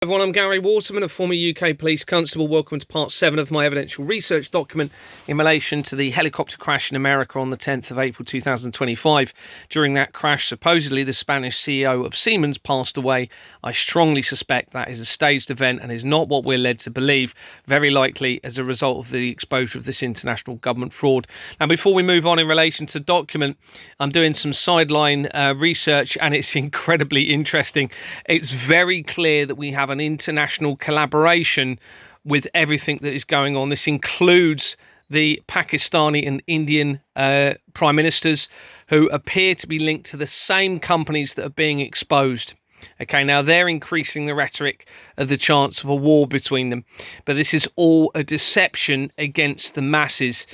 Everyone, I'm Gary Waterman, a former UK police constable. Welcome to part 7 of my evidential research document in relation to the helicopter crash in America on the 10th of April 2025. During that crash, supposedly the Spanish CEO of Siemens passed away. I strongly suspect that is a staged event and is not what we're led to believe, very likely as a result of the exposure of this international government fraud. Now, before we move on in relation to the document, I'm doing some sideline research and it's incredibly interesting. It's very clear that we have an international collaboration with everything that is going on. This includes the Pakistani and Indian prime ministers who appear to be linked to the same companies that are being exposed. Okay, now they're increasing the rhetoric of the chance of a war between them, but this is all a deception against the masses.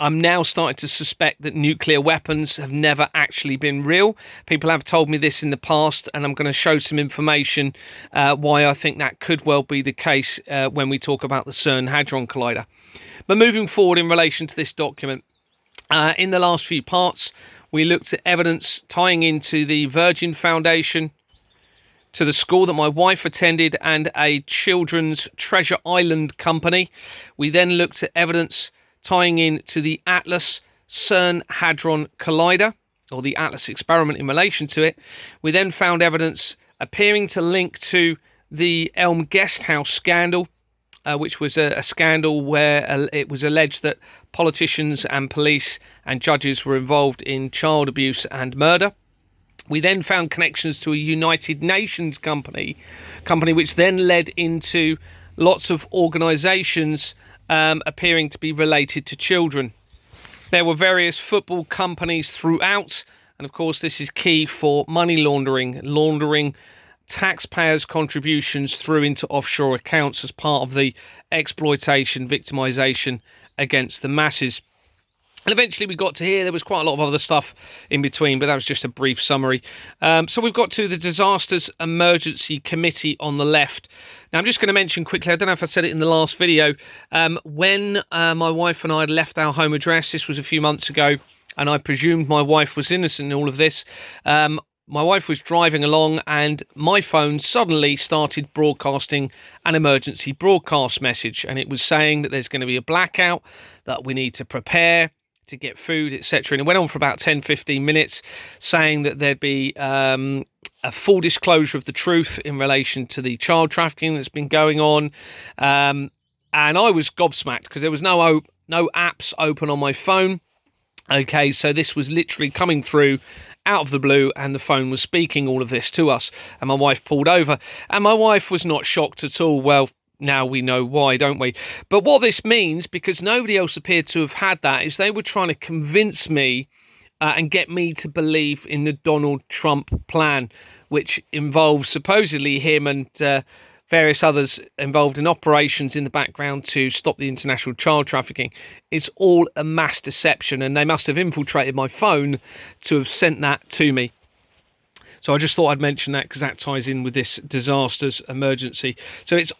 I'm now starting to suspect that nuclear weapons have never actually been real. People have told me this in the past, and I'm going to show some information why I think that could well be the case when we talk about the CERN Hadron Collider. But moving forward in relation to this document, in the last few parts, we looked at evidence tying into the Virgin Foundation, to the school that my wife attended, and a children's Treasure Island company. We then looked at evidence tying in to the Atlas CERN Hadron Collider, or the Atlas experiment in relation to it. We then found evidence appearing to link to the Elm Guesthouse scandal, which was a scandal where it was alleged that politicians and police and judges were involved in child abuse and murder. We then found connections to a United Nations company which then led into lots of organisations appearing to be related to children. There were various football companies throughout, and of course this is key for money laundering taxpayers' contributions through into offshore accounts as part of the exploitation, victimisation against the masses. And eventually we got to here. There was quite a lot of other stuff in between, but that was just a brief summary. So we've got to the Disasters Emergency Committee on the left. Now, I'm just going to mention quickly, I don't know if I said it in the last video, when my wife and I had left our home address, this was a few months ago, and I presumed my wife was innocent in all of this. My wife was driving along and my phone suddenly started broadcasting an emergency broadcast message, and it was saying that there's going to be a blackout, that we need to prepare to get food, etc. And it went on for about 10-15 minutes, saying that there'd be a full disclosure of the truth in relation to the child trafficking that's been going on. And I was gobsmacked because there was no apps open on my phone. Okay, so this was literally coming through out of the blue, and the phone was speaking all of this to us. And my wife pulled over, and my wife was not shocked at all. Well, now we know why, don't we? But what this means, because nobody else appeared to have had that, is they were trying to convince me and get me to believe in the Donald Trump plan, which involves supposedly him and various others involved in operations in the background to stop the international child trafficking. It's all a mass deception, and they must have infiltrated my phone to have sent that to me. So I just thought I'd mention that because that ties in with this disasters emergency. So it's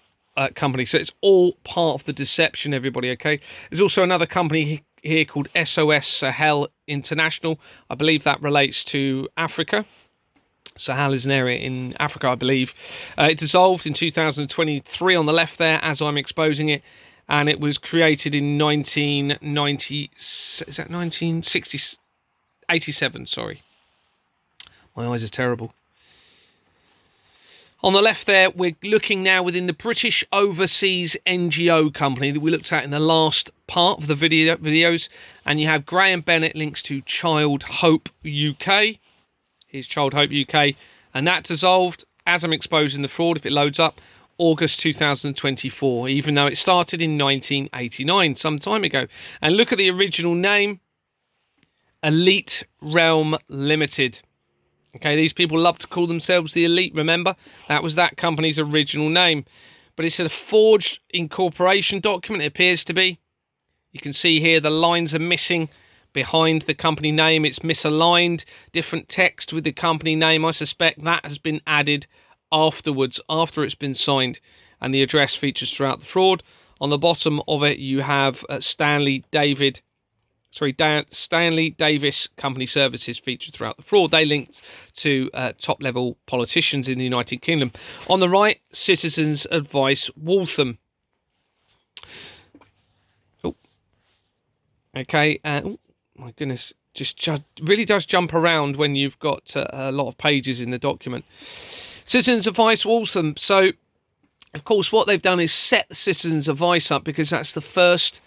company. So it's all part of the deception, everybody, okay? There's also another company here called SOS Sahel International. I believe that relates to Africa. Sahel is an area in Africa, I believe. It dissolved in 2023 on the left there as I'm exposing it. And it was created in 1990, is that 1960, 87, sorry. My eyes are terrible. On the left there, we're looking now within the British Overseas NGO company that we looked at in the last part of the videos. And you have Graham Bennett links to Child Hope UK. Here's Child Hope UK. And that dissolved, as I'm exposing the fraud, if it loads up, August 2024, even though it started in 1989, some time ago. And look at the original name, Elite Realm Limited. Okay, these people love to call themselves the Elite, remember? That was that company's original name. But it's a forged incorporation document, it appears to be. You can see here the lines are missing behind the company name. It's misaligned, different text with the company name. I suspect that has been added afterwards, after it's been signed. And the address features throughout the fraud. On the bottom of it, you have Stanley David Stanley Davis Company Services featured throughout the fraud. They linked to top-level politicians in the United Kingdom. On the right, Citizens Advice Waltham. Oh, okay. Oh my goodness, just really does jump around when you've got a lot of pages in the document. Citizens Advice Waltham. So, of course, what they've done is set the Citizens Advice up because that's the first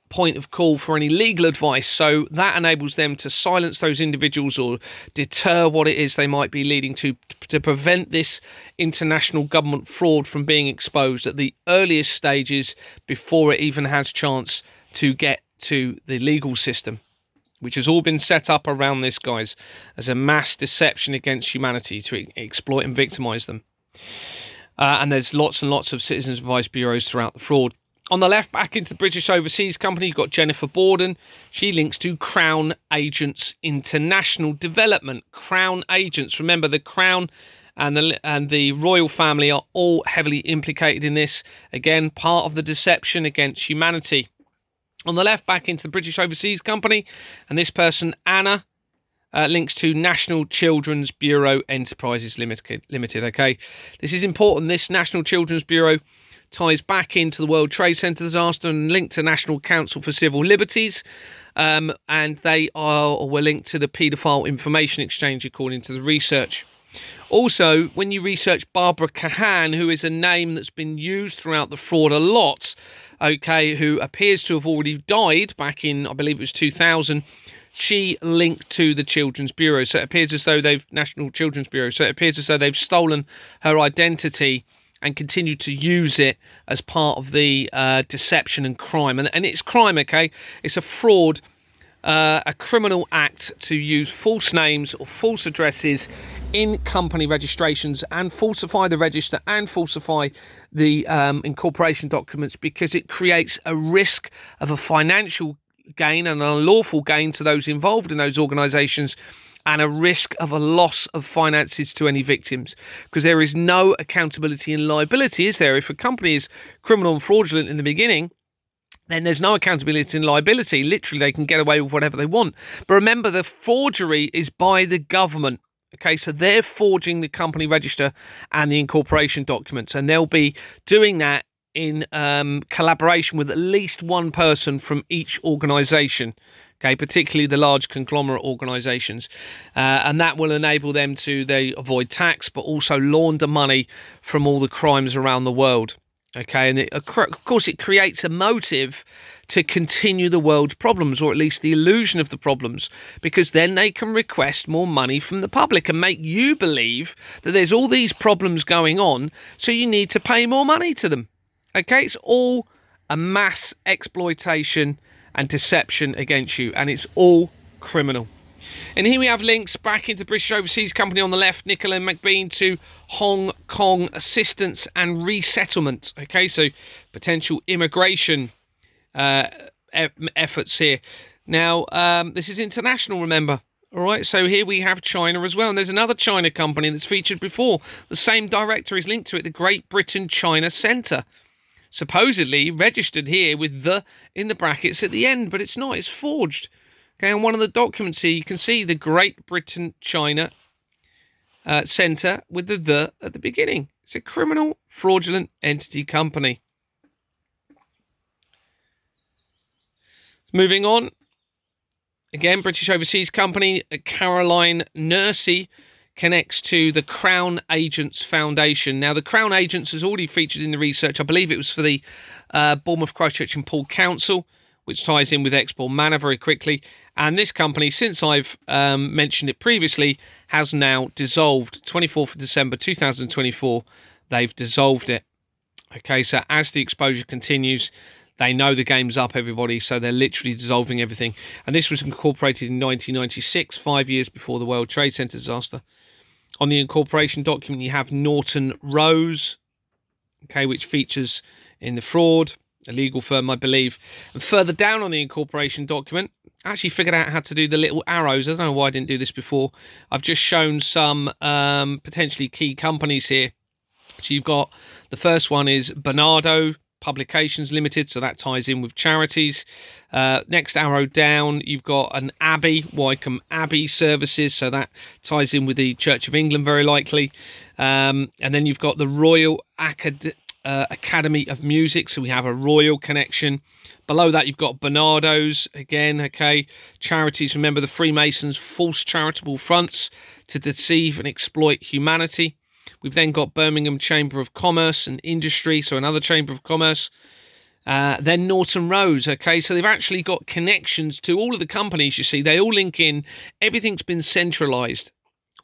point of call for any legal advice. So that enables them to silence those individuals or deter what it is they might be leading to prevent this international government fraud from being exposed at the earliest stages before it even has chance to get to the legal system, which has all been set up around this, guys, as a mass deception against humanity to exploit and victimize them. And there's lots and lots of citizens advice bureaus throughout the fraud. On the left, back into the British Overseas Company, you've got Jennifer Borden. She links to Crown Agents International Development. Crown Agents. Remember, the Crown and the royal family are all heavily implicated in this. Again, part of the deception against humanity. On the left, back into the British Overseas Company, and this person, Anna, links to National Children's Bureau Enterprises Limited. Okay, this is important. This National Children's Bureau ties back into the World Trade Center disaster and linked to National Council for Civil Liberties, and they were linked to the paedophile information exchange, according to the research. Also, when you research Barbara Kahan, who is a name that's been used throughout the fraud a lot, okay, who appears to have already died back in, I believe it was 2000, she linked to the Children's Bureau. So it appears as though National Children's Bureau, so it appears as though they've stolen her identity and continue to use it as part of the deception and crime. And it's crime, okay? It's a fraud, a criminal act to use false names or false addresses in company registrations and falsify the register and falsify the incorporation documents, because it creates a risk of a financial gain and an unlawful gain to those involved in those organisations, and a risk of a loss of finances to any victims, because there is no accountability and liability, is there? If a company is criminal and fraudulent in the beginning, then there's no accountability and liability. Literally, they can get away with whatever they want. But remember, the forgery is by the government. Okay, so they're forging the company register and the incorporation documents, and they'll be doing that in collaboration with at least one person from each organisation. Okay, particularly the large conglomerate organisations, and that will enable them to avoid tax, but also launder money from all the crimes around the world. Okay, and of course it creates a motive to continue the world's problems, or at least the illusion of the problems, because then they can request more money from the public and make you believe that there's all these problems going on, so you need to pay more money to them. Okay, it's all a mass exploitation and deception against you, and it's all criminal. And here we have links back into British Overseas Company on the left, Nicola McBean, to Hong Kong assistance and resettlement. Okay, so potential immigration efforts here. Now, this is international, remember. All right, so here we have China as well, and there's another China company that's featured before. The same director is linked to it, the Great Britain China Centre. Supposedly registered here with the in the brackets at the end, but it's not, it's forged. Okay, on one of the documents here, you can see the Great Britain China Centre with the at the beginning. It's a criminal, fraudulent entity company. Moving on. Again, British Overseas Company, Caroline Nursey connects to the Crown Agents Foundation. Now, the Crown Agents has already featured in the research. I believe it was for the Bournemouth, Christchurch and Poole Council, which ties in with Expoor Manor very quickly. And this company, since I've mentioned it previously, has now dissolved. 24th of December 2024, they've dissolved it. Okay, so as the exposure continues, they know the game's up, everybody, so they're literally dissolving everything. And this was incorporated in 1996, 5 years before the World Trade Center disaster. On the incorporation document, you have Norton Rose, okay, which features in the fraud, a legal firm, I believe. And further down on the incorporation document, I actually figured out how to do the little arrows. I don't know why I didn't do this before. I've just shown some potentially key companies here. So you've got, the first one is Bernardo Publications Limited, so that ties in with charities. Next arrow down, you've got an Abbey, Wycombe Abbey Services, so that ties in with the Church of England very likely. And then you've got the Royal Academy of Music, so we have a royal connection. Below that you've got Bernardo's again, okay, charities. Remember the Freemasons, false charitable fronts to deceive and exploit humanity. We've then got Birmingham Chamber of Commerce and Industry, so another Chamber of Commerce. Then Norton Rose, okay, so they've actually got connections to all of the companies. You see, they all link in. Everything's been centralized,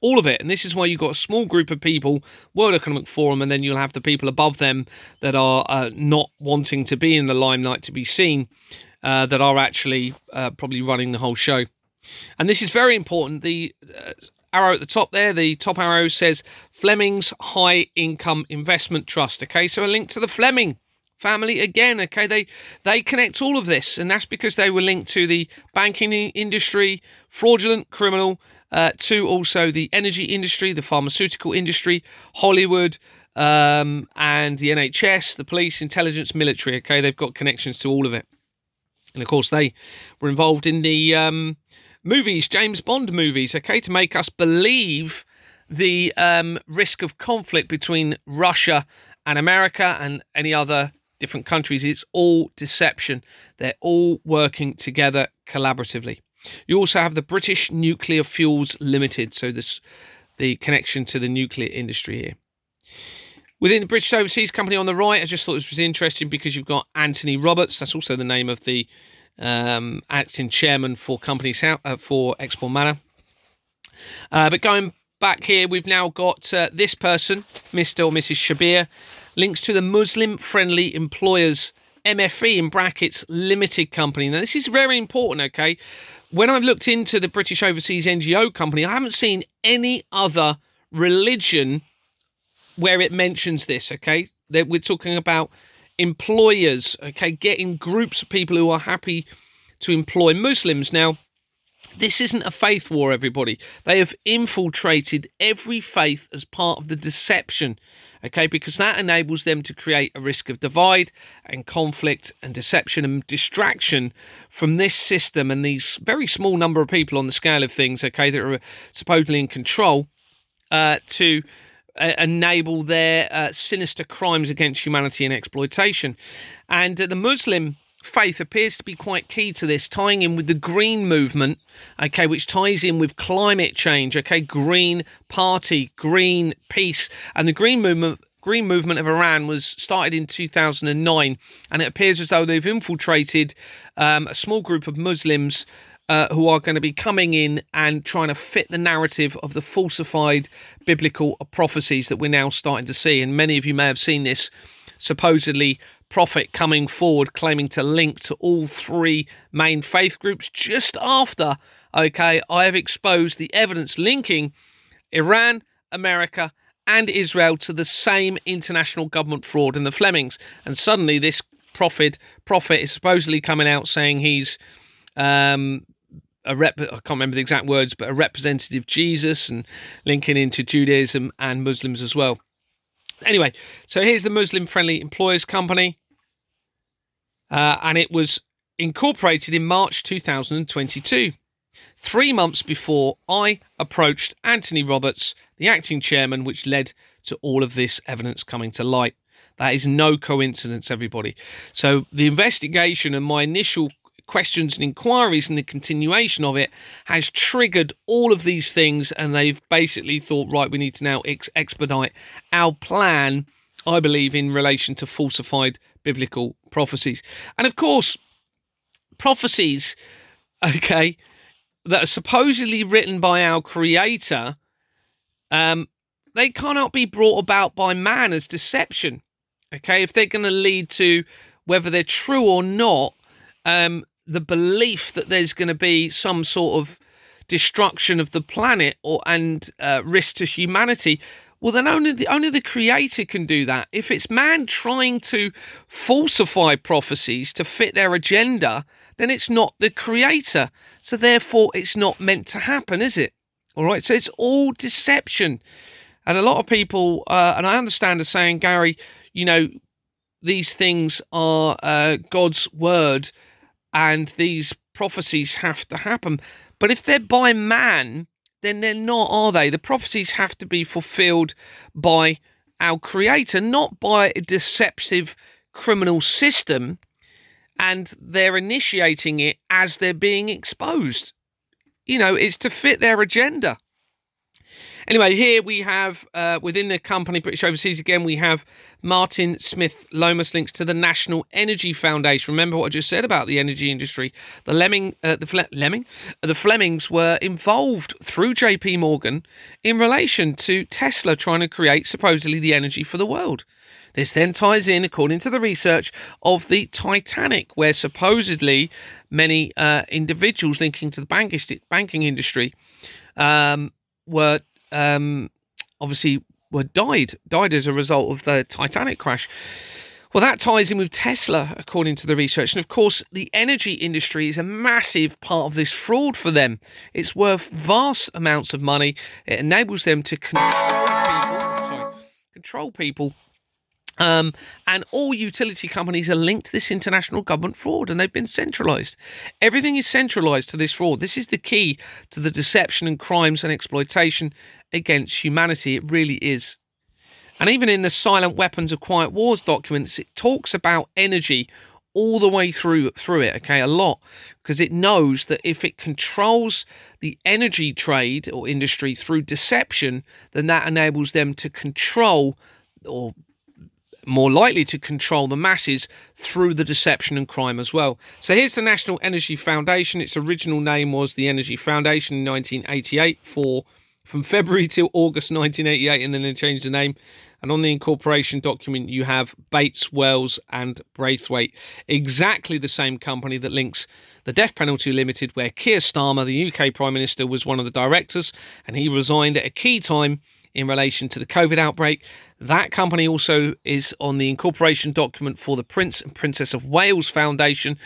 all of it. And this is why you've got a small group of people, World Economic Forum, and then you'll have the people above them that are not wanting to be in the limelight to be seen, that are actually probably running the whole show. And this is very important. The arrow at the top there, the top arrow says Fleming's High Income Investment Trust. Okay, so a link to the Fleming family again. Okay, they connect all of this, and that's because they were linked to the banking industry, fraudulent, criminal, to also the energy industry, the pharmaceutical industry, Hollywood, and the NHS, the police, intelligence, military. Okay, they've got connections to all of it. And of course, they were involved in the movies, James Bond movies, okay, to make us believe the risk of conflict between Russia and America and any other different countries. It's all deception. They're all working together collaboratively. You also have the British Nuclear Fuels Limited, so the connection to the nuclear industry here. Within the British Overseas Company on the right, I just thought this was interesting because you've got Anthony Roberts. That's also the name of the acting chairman for Companies for Export Manor. But going back here, we've now got this person, Mr. or Mrs. Shabir, links to the Muslim Friendly Employers MFE in brackets Limited Company. Now, this is very important, okay? When I've looked into the British Overseas NGO Company, I haven't seen any other religion where it mentions this, okay? That we're talking about employers, okay, getting groups of people who are happy to employ Muslims. Now, this isn't a faith war, everybody. They have infiltrated every faith as part of the deception, okay, because that enables them to create a risk of divide and conflict and deception and distraction from this system and these very small number of people on the scale of things, okay, that are supposedly in control to enable their sinister crimes against humanity and exploitation. And the Muslim faith appears to be quite key to this, tying in with the Green Movement, okay, which ties in with climate change, okay, Green Party, Green Peace, and the Green Movement of Iran was started in 2009, and it appears as though they've infiltrated a small group of Muslims who are going to be coming in and trying to fit the narrative of the falsified biblical prophecies that we're now starting to see. And many of you may have seen this supposedly prophet coming forward claiming to link to all three main faith groups just after, okay, I have exposed the evidence linking Iran, America and Israel to the same international government fraud in the Flemings. And suddenly this prophet is supposedly coming out saying he's I can't remember the exact words, but a representative Jesus, and linking into Judaism and Muslims as well. Anyway, so here's the Muslim Friendly Employers Company, and it was incorporated in March 2022, 3 months before I approached Anthony Roberts, the acting chairman, which led to all of this evidence coming to light. That is no coincidence, everybody. So the investigation and my initial questions and inquiries and the continuation of it has triggered all of these things, and they've basically thought, right, we need to now expedite our plan, I believe, in relation to falsified biblical prophecies. And of course, prophecies, okay, that are supposedly written by our creator, they cannot be brought about by man as deception, okay? If they're going to lead to, whether they're true or not, the belief that there's going to be some sort of destruction of the planet and risk to humanity, well, then only the creator can do that. If it's man trying to falsify prophecies to fit their agenda, then it's not the creator. So therefore, it's not meant to happen, is it? All right. So it's all deception. And a lot of people, and I understand, are saying, Gary, you know, these things are God's word and these prophecies have to happen. But if they're by man, then they're not, are they? The prophecies have to be fulfilled by our Creator, not by a deceptive criminal system, and they're initiating it as they're being exposed. You know, it's to fit their agenda. Anyway, here we have, within the company, British Overseas, again, we have Martin Smith Lomas links to the National Energy Foundation. Remember what I just said about the energy industry. The Flemings were involved through JP Morgan in relation to Tesla trying to create, supposedly, the energy for the world. This then ties in, according to the research, of the Titanic, where supposedly many individuals linking to the banking industry were obviously died as a result of the Titanic crash. Well, that ties in with Tesla, according to the research. And of course, the energy industry is a massive part of this fraud for them. It's worth vast amounts of money. It enables them to control people. And all utility companies are linked to this international government fraud, and they've been centralised. Everything is centralised to this fraud. This is the key to the deception and crimes and exploitation against humanity. It really is. And even in the Silent Weapons of Quiet Wars documents, it talks about energy all the way through it, okay, a lot, because it knows that if it controls the energy trade or industry through deception, then that enables them to control, or more likely to control, the masses through the deception and crime as well. So here's the National Energy Foundation. Its original name was the Energy Foundation in 1988 from February till August 1988, and then they changed the name. And on the incorporation document, you have Bates, Wells and Braithwaite, exactly the same company that links the Death Penalty Limited, where Keir Starmer, the UK Prime Minister, was one of the directors, and he resigned at a key time in relation to the COVID outbreak. That company also is on the incorporation document for the Prince and Princess of Wales Foundation,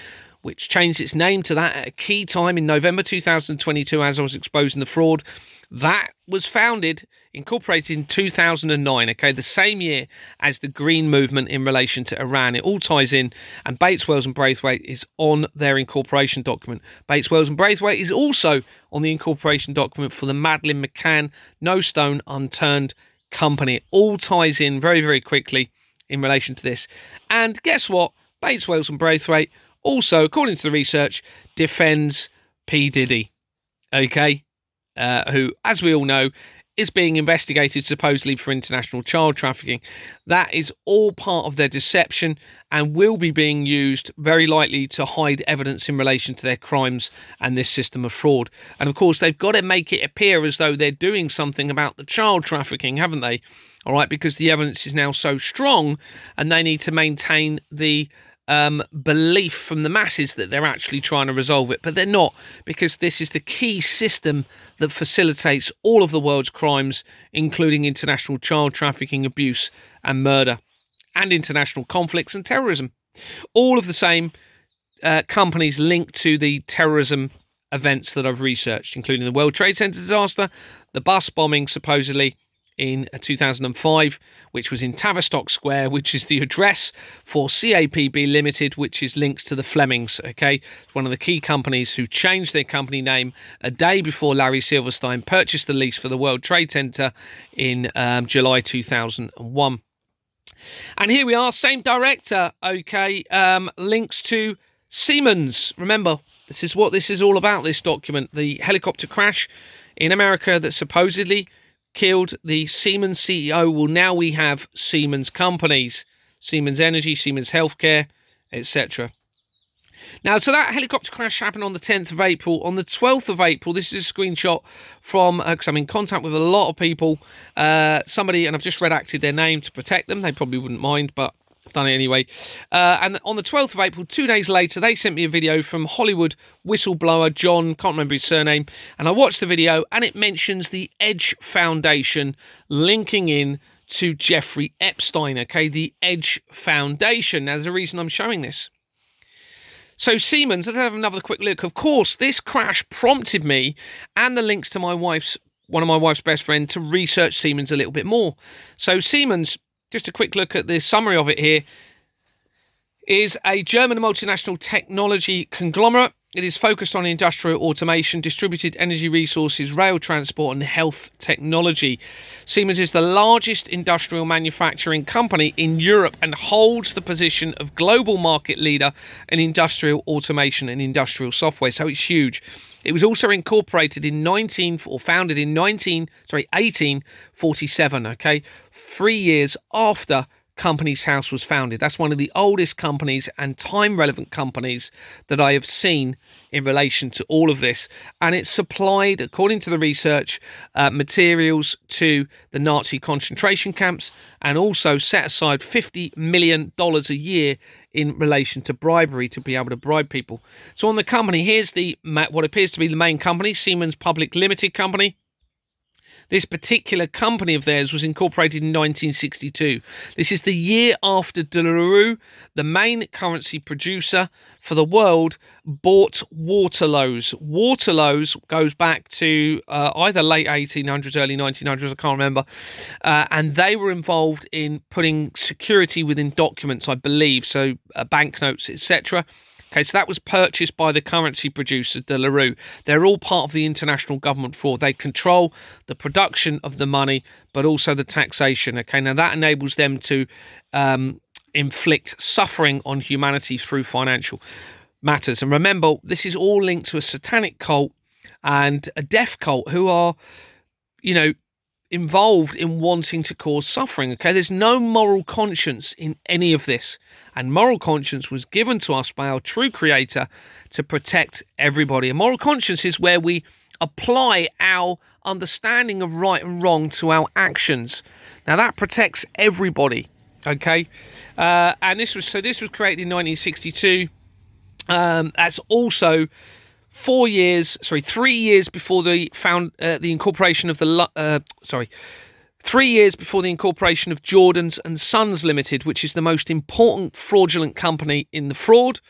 which changed its name to that at a key time in November 2022, as I was exposing the fraud. That was incorporated in 2009, okay, the same year as the Green Movement in relation to Iran. It all ties in, and Bates, Wells and Braithwaite is on their incorporation document. Bates, Wells and Braithwaite is also on the incorporation document for the Madeleine McCann No Stone Unturned company. It all ties in very, very quickly in relation to this. And guess what? Bates, Wells and Braithwaite also, according to the research, defends P. Diddy, okay, who, as we all know, is being investigated supposedly for international child trafficking. That is all part of their deception and will be being used very likely to hide evidence in relation to their crimes and this system of fraud. And of course, they've got to make it appear as though they're doing something about the child trafficking, haven't they? All right, because the evidence is now so strong, and they need to maintain the belief from the masses that they're actually trying to resolve it, but they're not, because this is the key system that facilitates all of the world's crimes, including international child trafficking, abuse and murder, and international conflicts and terrorism. All of the same companies linked to the terrorism events that I've researched, including the World Trade Center disaster, the bus bombing supposedly in 2005, which was in Tavistock Square, which is the address for CAPB Limited, which is linked to the Flemings, okay? It's one of the key companies who changed their company name a day before Larry Silverstein purchased the lease for the World Trade Center in July 2001. And here we are, same director, okay, links to Siemens. Remember, this is what this is all about, this document, the helicopter crash in America that supposedly killed the Siemens CEO. Well, now we have Siemens companies, Siemens Energy, Siemens Healthcare, etc. Now, so that helicopter crash happened on the 10th of April. On the 12th of April, this is a screenshot from, because I'm in contact with a lot of people, somebody, and I've just redacted their name to protect them. They probably wouldn't mind, but I've done it anyway. And on the 12th of April, 2 days later, they sent me a video from Hollywood whistleblower John, can't remember his surname, and I watched the video, and it mentions the Edge Foundation linking in to Jeffrey Epstein, okay, the Edge Foundation. Now, there's a reason I'm showing this. So Siemens, let's have another quick look. Of course, this crash prompted me and the links to one of my wife's best friend, to research Siemens a little bit more. So Siemens, just a quick look at the summary of it here. is a German multinational technology conglomerate. It is focused on industrial automation, distributed energy resources, rail transport, and health technology. Siemens is the largest industrial manufacturing company in Europe and holds the position of global market leader in industrial automation and industrial software. So it's huge. It was also incorporated in 1847. Okay, 3 years after Companies House was founded. That's one of the oldest companies and time relevant companies that I have seen in relation to all of this, and it supplied, according to the research, materials to the Nazi concentration camps, and also set aside $50 million a year in relation to bribery, to be able to bribe people. So on the company, here's the what appears to be the main company, Siemens Public Limited Company. This particular company of theirs was incorporated in 1962. This is the year after De La Rue, the main currency producer for the world, bought Waterloos. Waterloos goes back to either late 1800s, early 1900s, I can't remember. And they were involved in putting security within documents, I believe, so banknotes, etc. Okay, so that was purchased by the currency producer, De La Rue. They're all part of the international government fraud. They control the production of the money, but also the taxation. Okay, now that enables them to inflict suffering on humanity through financial matters. And remember, this is all linked to a satanic cult and a death cult who are, involved in wanting to cause suffering. Okay, there's no moral conscience in any of this, and moral conscience was given to us by our true creator to protect everybody. And moral conscience is where we apply our understanding of right and wrong to our actions. Now that protects everybody. Okay, and this was created in 1962. That's also 3 years before the incorporation of 3 years before the incorporation of Jordans and Sons Limited, which is the most important fraudulent company in the fraud.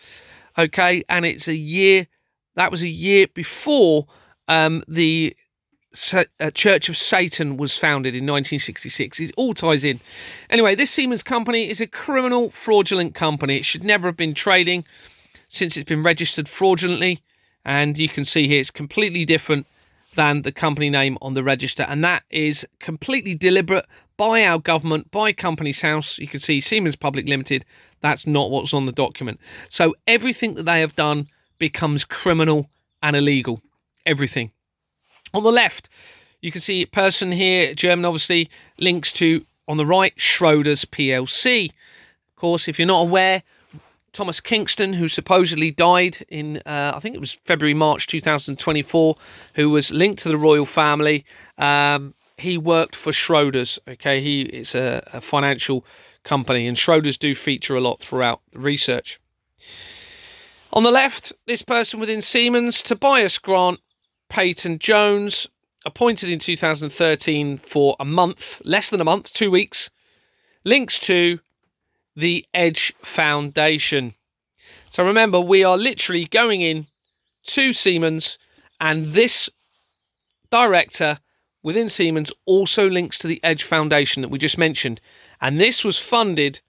Okay, and that was a year before the Church of Satan was founded in 1966. It all ties in. Anyway, this Siemens company is a criminal fraudulent company. It should never have been trading since it's been registered fraudulently. And you can see here it's completely different than the company name on the register. And that is completely deliberate by our government, by Companies House. You can see Siemens Public Limited. That's not what's on the document. So everything that they have done becomes criminal and illegal. Everything. On the left, you can see a person here, German obviously, links to, on the right, Schroders PLC. Of course, if you're not aware, Thomas Kingston, who supposedly died in, I think it was March 2024, who was linked to the royal family. He worked for Schroders. Okay, it's a financial company, and Schroders do feature a lot throughout the research. On the left, this person within Siemens, Tobias Grant Peyton Jones, appointed in 2013 for a month, less than a month, 2 weeks, links to the Edge Foundation. So remember, we are literally going in to Siemens, and this director within Siemens also links to the Edge Foundation that we just mentioned. And this was funded,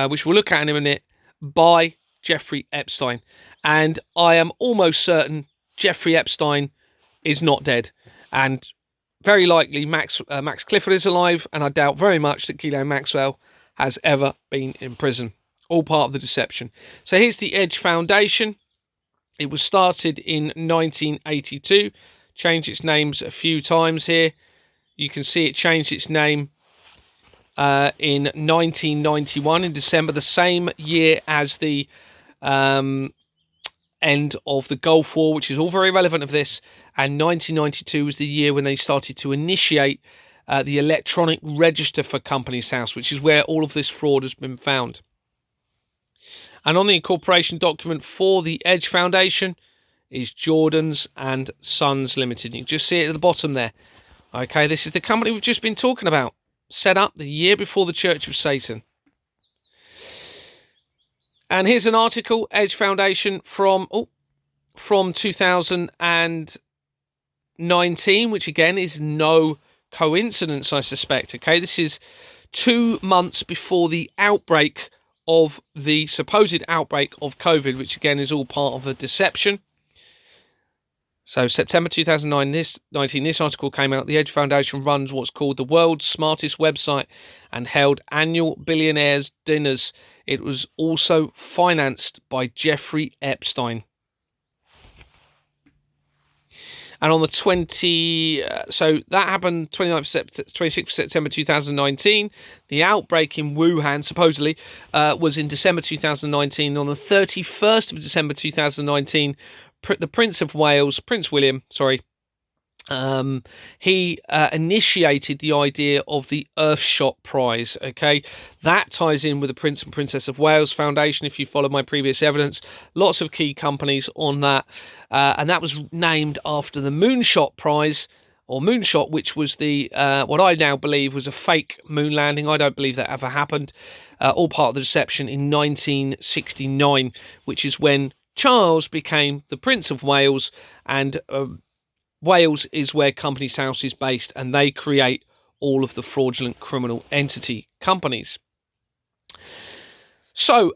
which we'll look at in a minute, by Jeffrey Epstein. And I am almost certain Jeffrey Epstein is not dead. And very likely Max Clifford is alive, and I doubt very much that Ghislaine Maxwell has ever been in prison. All part of the deception. So here's the Edge Foundation. It was started in 1982. Changed its names a few times here. You can see it changed its name in 1991, in December, the same year as the end of the Gulf War, which is all very relevant of this. And 1992 was the year when they started to initiate the electronic register for Companies House, which is where all of this fraud has been found. And on the incorporation document for the Edge Foundation is Jordans and Sons Limited. You can just see it at the bottom there. Okay, this is the company we've just been talking about, set up the year before the Church of Satan. And here's an article, Edge Foundation, from 2019, which again is no coincidence, I suspect. Okay, this is 2 months before the outbreak of the supposed outbreak of COVID, which again is all part of a deception. So September 2019, this article came out. The Edge Foundation runs what's called the world's smartest website and held annual billionaires dinners. It was also financed by Jeffrey Epstein. And on the so that happened 26th September 2019. The outbreak in Wuhan, supposedly, was in December 2019. On the 31st of December 2019, the Prince William, he initiated the idea of the Earthshot Prize. Okay, that ties in with the Prince and Princess of Wales Foundation. If you follow my previous evidence, lots of key companies on that, and that was named after the Moonshot Prize, or Moonshot, which was the what I now believe was a fake moon landing. I don't believe that ever happened. All part of the deception in 1969, which is when Charles became the Prince of Wales, and Wales is where Companies House is based, and they create all of the fraudulent criminal entity companies. So,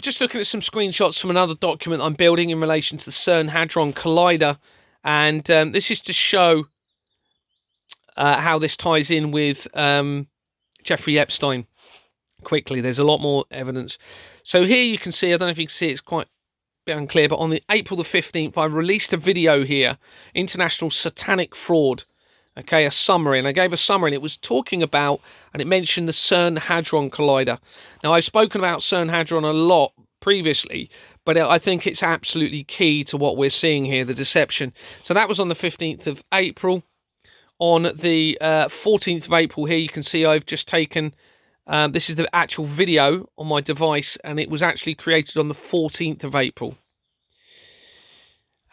just looking at some screenshots from another document I'm building in relation to the CERN Hadron Collider, and this is to show how this ties in with Jeffrey Epstein. Quickly, there's a lot more evidence. So here you can see, I don't know if you can see, it's quite bit unclear, but on the April the 15th, I released a video here, International Satanic Fraud. Okay, a summary, and I gave a summary, and it was talking about, and it mentioned the CERN Hadron Collider. Now, I've spoken about CERN Hadron a lot previously, but I think it's absolutely key to what we're seeing here, the deception. So that was on the 15th of April. On the 14th of April here, you can see I've just taken, this is the actual video on my device, and it was actually created on the 14th of April.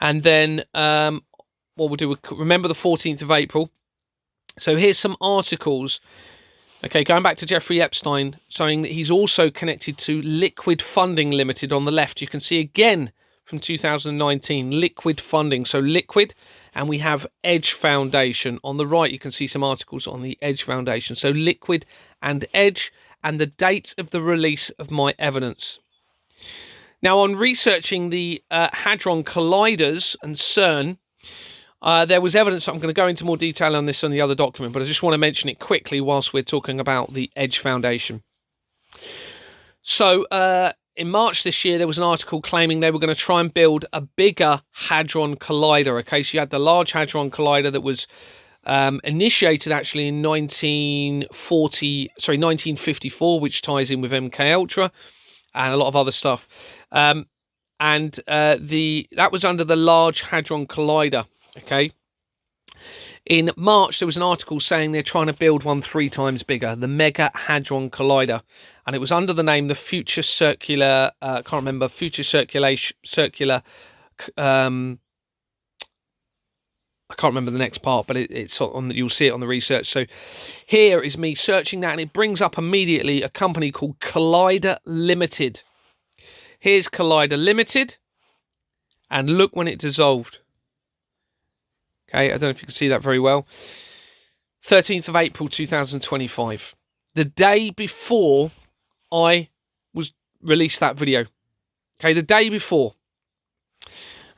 And then what we'll do, remember the 14th of April. So here's some articles. Okay, going back to Jeffrey Epstein, saying that he's also connected to Liquid Funding Limited on the left. You can see again from 2019, Liquid Funding. So Liquid, and we have Edge Foundation. On the right, you can see some articles on the Edge Foundation. So Liquid and Edge, and the date of the release of my evidence. Now, on researching the Hadron Colliders and CERN, there was evidence. I'm going to go into more detail on this on the other document, but I just want to mention it quickly whilst we're talking about the Edge Foundation. So in March this year, there was an article claiming they were going to try and build a bigger Hadron Collider. Okay, so you had the Large Hadron Collider that was initiated actually in 1954, which ties in with MK Ultra and a lot of other stuff. That was under the Large Hadron Collider. Okay. In March, there was an article saying they're trying to build one 3 times bigger, the Mega Hadron Collider, and it was under the name the Future Circular. I can't remember, Future Circular. I can't remember the next part, but it's on. You'll see it on the research. So here is me searching that, and it brings up immediately a company called Collider Limited. Here's Collider Limited, and look when it dissolved. Okay, I don't know if you can see that very well. 13th of April 2025, the day before I was released that video. Okay, the day before.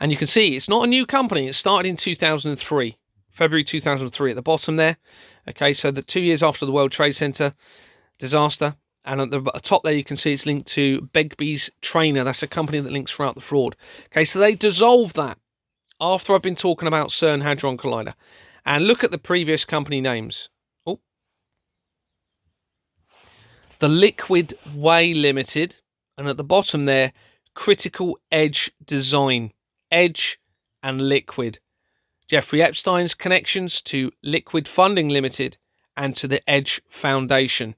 And you can see it's not a new company. It started in 2003, February 2003 at the bottom there. Okay, so the 2 years after the World Trade Center disaster. And at the top there, you can see it's linked to Begbie's Trainer. That's a company that links throughout the fraud. Okay, so they dissolved that after I've been talking about CERN Hadron Collider. And look at the previous company names. Oh, the Liquid Way Limited. And at the bottom there, Critical Edge Design. Edge and Liquid. Jeffrey Epstein's connections to Liquid Funding Limited and to the Edge Foundation.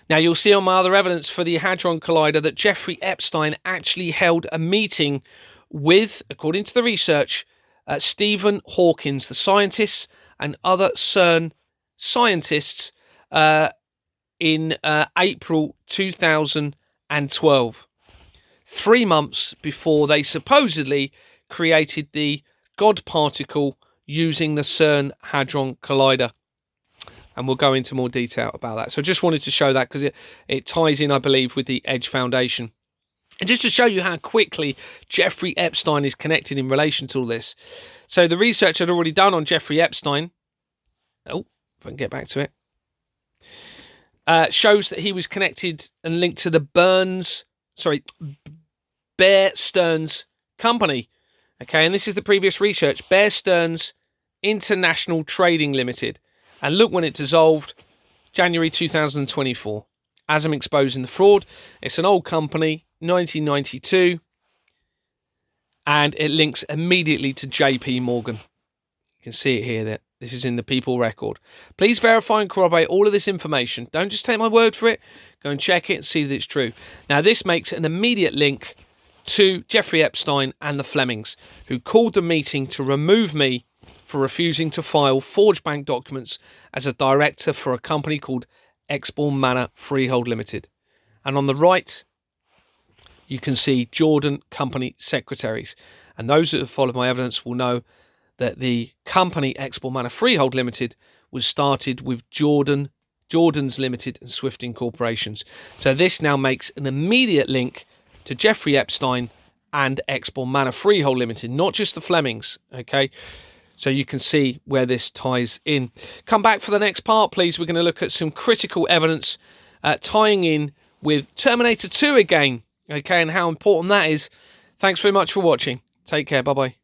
Now, you'll see on my other evidence for the Hadron Collider that Jeffrey Epstein actually held a meeting with, according to the research, Stephen Hawkins, the scientists, and other CERN scientists in April 2012. 3 months before they supposedly created the God particle using the CERN Hadron Collider. And we'll go into more detail about that. So I just wanted to show that because it ties in, I believe, with the Edge Foundation. And just to show you how quickly Jeffrey Epstein is connected in relation to all this. So the research I'd already done on Jeffrey Epstein, if I can get back to it, shows that he was connected and linked to the Bear Stearns company. Okay, and this is the previous research, Bear Stearns International Trading Limited. And look when it dissolved, January 2024. As I'm exposing the fraud, it's an old company, 1992, and it links immediately to JP Morgan. You can see it here that this is in the People record. Please verify and corroborate all of this information. Don't just take my word for it. Go and check it and see that it's true. Now, this makes an immediate link to Jeffrey Epstein and the Flemings, who called the meeting to remove me for refusing to file forged bank documents as a director for a company called Exbourne Manor Freehold Limited. And on the right, you can see Jordan Company Secretaries. And those that have followed my evidence will know that the company Exbourne Manor Freehold Limited was started with Jordan's Limited and Swifting Corporations. So this now makes an immediate link to Jeffrey Epstein and Exbourne Manor Freehold Limited, not just the Flemings, okay? So you can see where this ties in. Come back for the next part, please. We're going to look at some critical evidence tying in with Terminator 2 again, okay, and how important that is. Thanks very much for watching. Take care. Bye-bye.